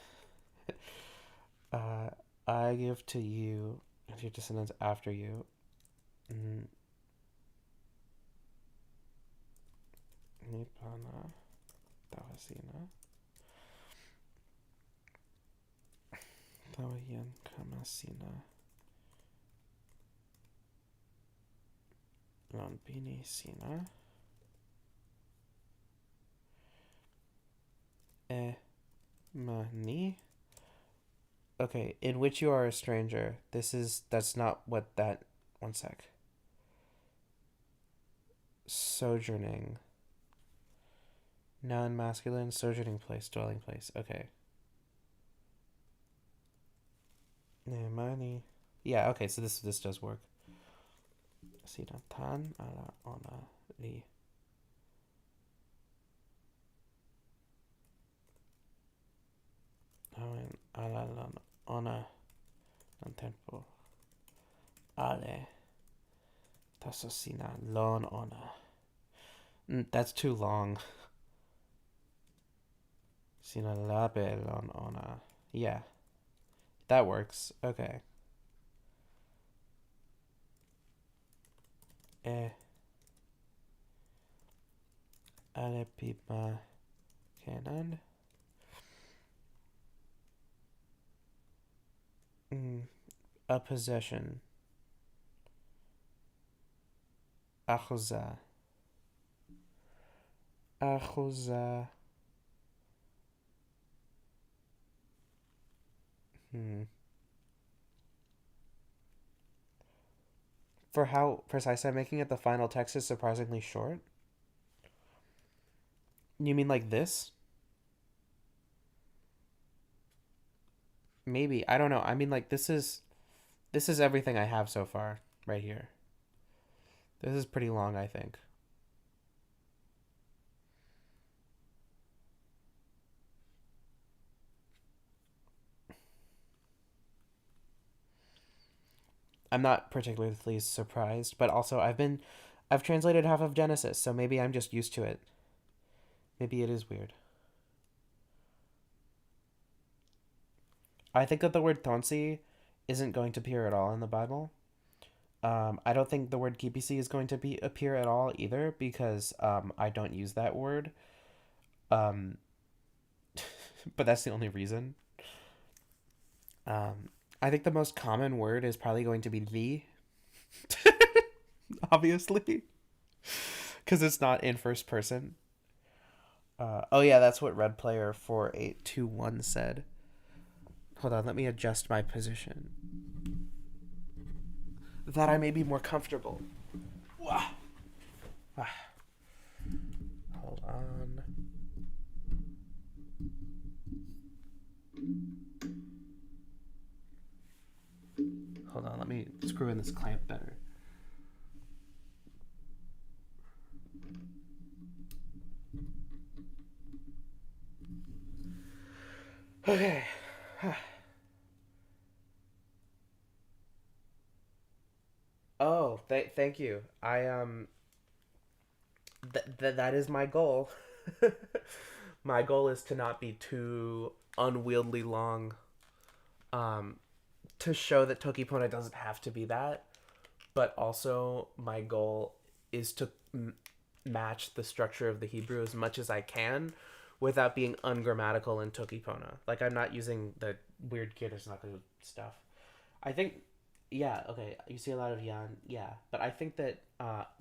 I give to you and your descendants after you. Nipana Tawasina. Tawayan Kamasina. Lon bini sina. E mani. Okay, in which you are a stranger. That's not what that. One sec. Sojourning. Noun masculine, sojourning place, dwelling place. Okay. Money. Yeah, okay, so this does work. Sinatan ala ona li. Ala ona non tempo. Ale. Tasosina lon ona. That's too long. Sina labe lon ona. Yeah, that works. Okay. E ale pipa kenan. A possession. Achuza. Achuza. For how precise I'm making it, the final text is surprisingly short. You mean like this? Maybe. I don't know. I mean like this is everything I have so far right here. This is pretty long, I think. I'm not particularly surprised, but also I've translated half of Genesis, so maybe I'm just used to it. Maybe it is weird. I think that the word tonsi isn't going to appear at all in the Bible. I don't think the word kipisi is going to appear at all either because I don't use that word. Um, but that's the only reason. I think the most common word is probably going to be the, obviously, because it's not in first person. Oh yeah, that's what Red Player 4821 said. Hold on, let me adjust my position. That I may be more comfortable. Hold on. Hold on, let me screw in this clamp better. Okay. Oh, thank you. That is my goal. My goal is to not be too unwieldy long. Um, to show that toki pona doesn't have to be that, but also my goal is to match the structure of the Hebrew as much as I can without being ungrammatical in toki pona. Like I'm not using the weird kirasnaku stuff. I think, yeah, okay, you see a lot of yan, yeah, but I think that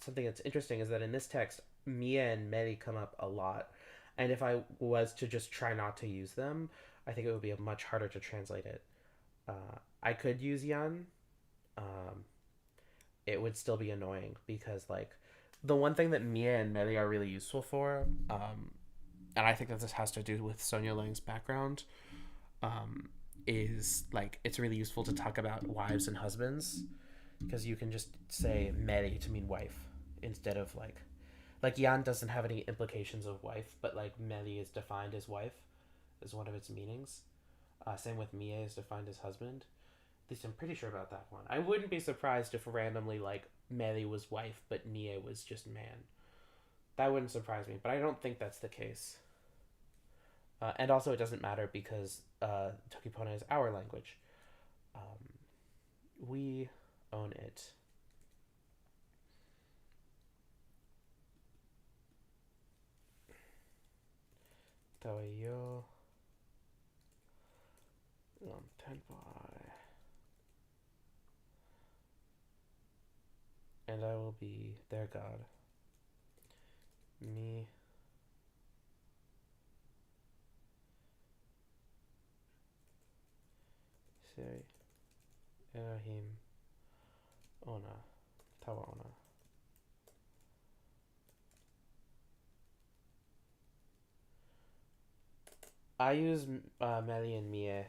something that's interesting is that in this text, Mia and Mary come up a lot, and if I was to just try not to use them, I think it would be much harder to translate it. I could use yan. Um, it would still be annoying because like the one thing that Mia and Mary are really useful for, and I think that this has to do with Sonia Lang's background, um, is like it's really useful to talk about wives and husbands because you can just say Mary to mean wife instead of like Jan doesn't have any implications of wife, but like Mary is defined as wife is one of its meanings. Same with Mia is defined as husband. At least I'm pretty sure about that one. I wouldn't be surprised if randomly like Mary was wife, but Nia was just man. That wouldn't surprise me, but I don't think that's the case. And also, it doesn't matter because Tokipona is our language. Um, we own it. Tawayo Tenpai. and I will be their God. Me, Siri, Elohim, Ona, Tawa Ona. I use Meli and Mie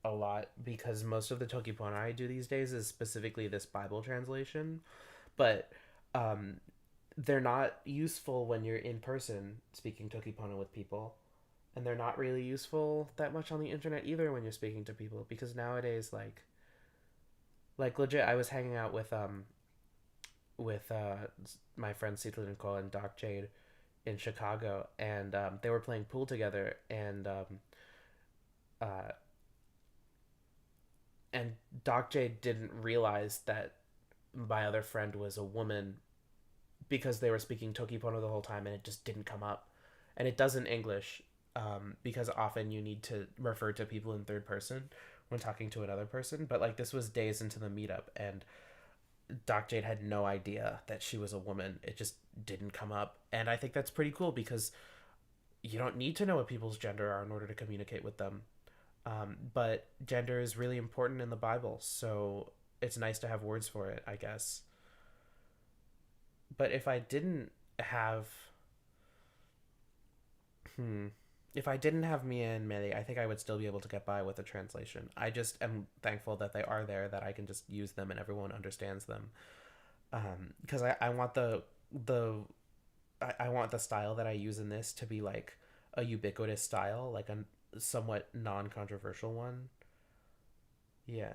a lot because most of the Toki Pona I do these days is specifically this Bible translation, but um, they're not useful when you're in person speaking Toki Pona with people, and they're not really useful that much on the internet either when you're speaking to people because nowadays like legit I was hanging out with my friends Citla Nicole and Doc Jade in Chicago, and they were playing pool together, uh, and Doc Jade didn't realize that my other friend was a woman because they were speaking Tokipono the whole time, and it just didn't come up, and it does in English, because often you need to refer to people in third person when talking to another person. But like this was days into the meetup, and Doc Jade had no idea that she was a woman. It just didn't come up, and I think that's pretty cool because you don't need to know what people's gender are in order to communicate with them. But gender is really important in the Bible, so it's nice to have words for it, I guess. But have, hmm, if I didn't have Mia and Meli, I think I would still be able to get by with a translation. I just am thankful that they are there, that I can just use them and everyone understands them. Because I want the I want the style that I use in this to be like a ubiquitous style, like a somewhat non-controversial one. Yeah.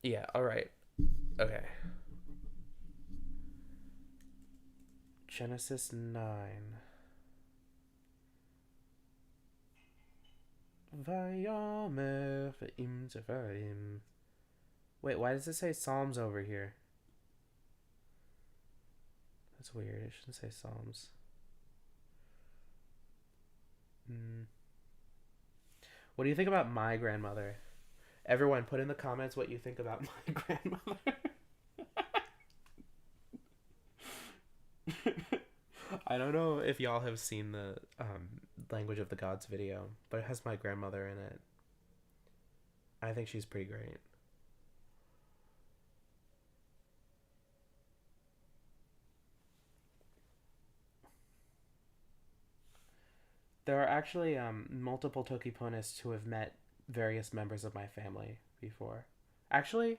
Yeah. All right. Okay. Genesis 9. Vayomer ve'im tevarim. Wait, why does it say Psalms over here? That's weird. It shouldn't say Psalms. Hmm. What do you think about my grandmother? Everyone, put in the comments what you think about my grandmother. I don't know if y'all have seen the Language of the Gods video, but it has my grandmother in it. I think she's pretty great. There are actually multiple Tokiponists who have met various members of my family before. Actually,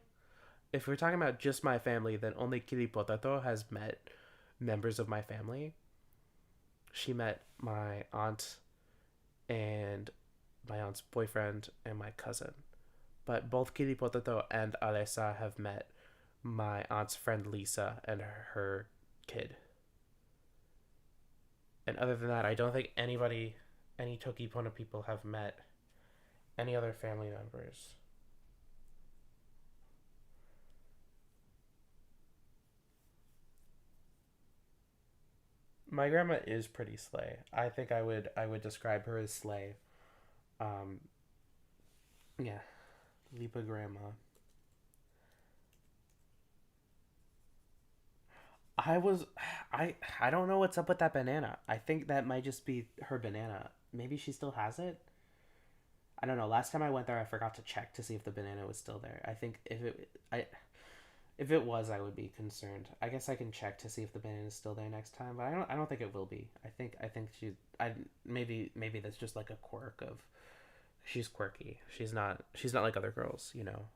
if we're talking about just my family, then only Kili Potato has met members of my family. She met my aunt and my aunt's boyfriend and my cousin. But both Kili Potato and Alessa have met my aunt's friend Lisa and her kid. And other than that, I don't think any Toki Pona people have met any other family members. My grandma is pretty slay. I think I would describe her as slay. Um, yeah, Lipa grandma. I was, I don't know what's up with that banana. I think that might just be her banana. Maybe she still has it. I don't know. Last time I went there, I forgot to check to see if the banana was still there. I think if it was, I would be concerned. I guess I can check to see if the banana is still there next time, but I don't think it will be. I think I maybe that's just like a quirk of she's quirky. She's not like other girls, you know.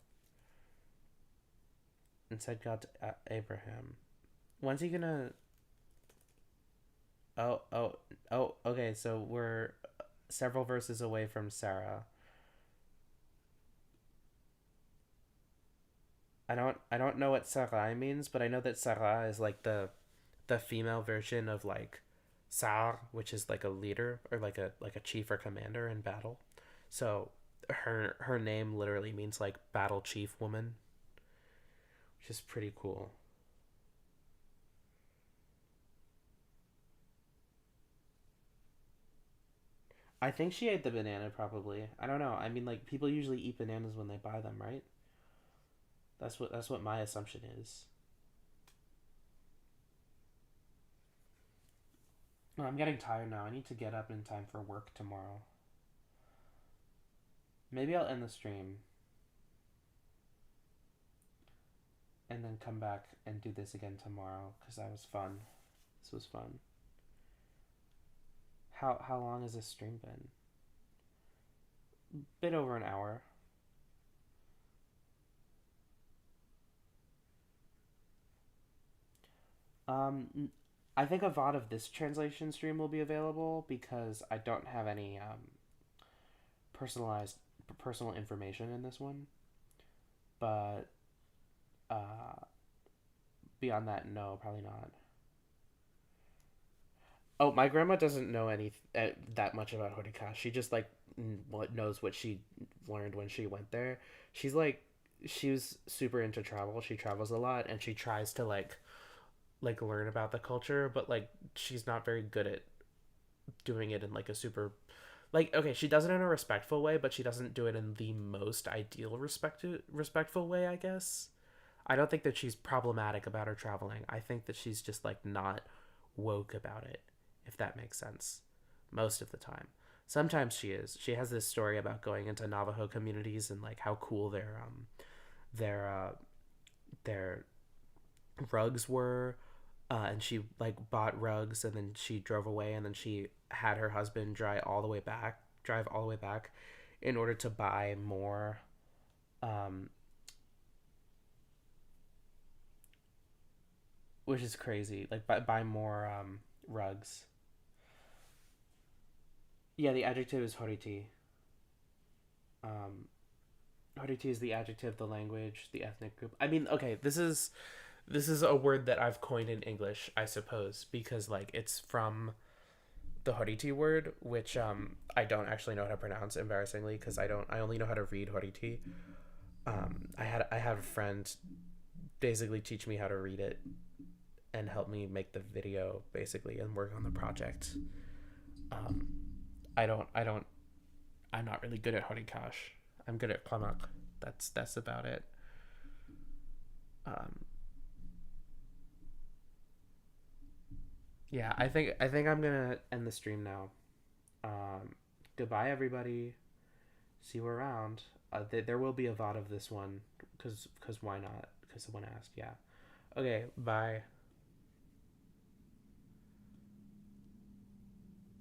And said God to Abraham. When's he gonna? Oh oh oh. Okay, so we're several verses away from Sarah. I don't know what Sarai means, but I know that Sarah is like the female version of like Sar, which is like a leader or like a chief or commander in battle. So her name literally means like battle chief woman, which is pretty cool. I think she ate the banana probably. I don't know. I mean, like people usually eat bananas when they buy them, right? That's what my assumption is. No, I'm getting tired now. I need to get up in time for work tomorrow. Maybe I'll end the stream and then come back and do this again tomorrow because that was fun. This was fun. How long has this stream been? Bit over an hour. I think a VOD of this translation stream will be available because I don't have any personalized personal information in this one. But uh, beyond that, no, probably not. Oh, my grandma doesn't know any that much about Horikash. She just like what knows what she learned when she went there. She's like she was super into travel. She travels a lot and she tries to like learn about the culture, but like she's not very good at doing it in like a super like okay, she does it in a respectful way, but she doesn't do it in the most ideal respectful way, I guess. I don't think that she's problematic about her traveling. I think that she's just like not woke about it, if that makes sense. Most of the time. Sometimes she is. She has this story about going into Navajo communities and like how cool their their rugs were, and she like bought rugs and then she drove away and then she had her husband drive all the way back in order to buy more um which is crazy, like buy more rugs. Yeah, the adjective is horiti. um Horiti is the adjective, the language, the ethnic group. I mean, okay, this is a word that I've coined in English, I suppose, because like it's from the Horiti word, which I don't actually know how to pronounce, embarrassingly, because I only know how to read Horiti. I had a friend basically teach me how to read it and help me make the video basically and work on the project. Um, I don't I'm not really good at Horikash. I'm good at Klamak. That's about it. Um, yeah, I think I'm gonna end the stream now. Um, Goodbye, everybody. See you around. There will be a VOD of this one, cause why not? Cause someone asked. Yeah. Okay. Bye.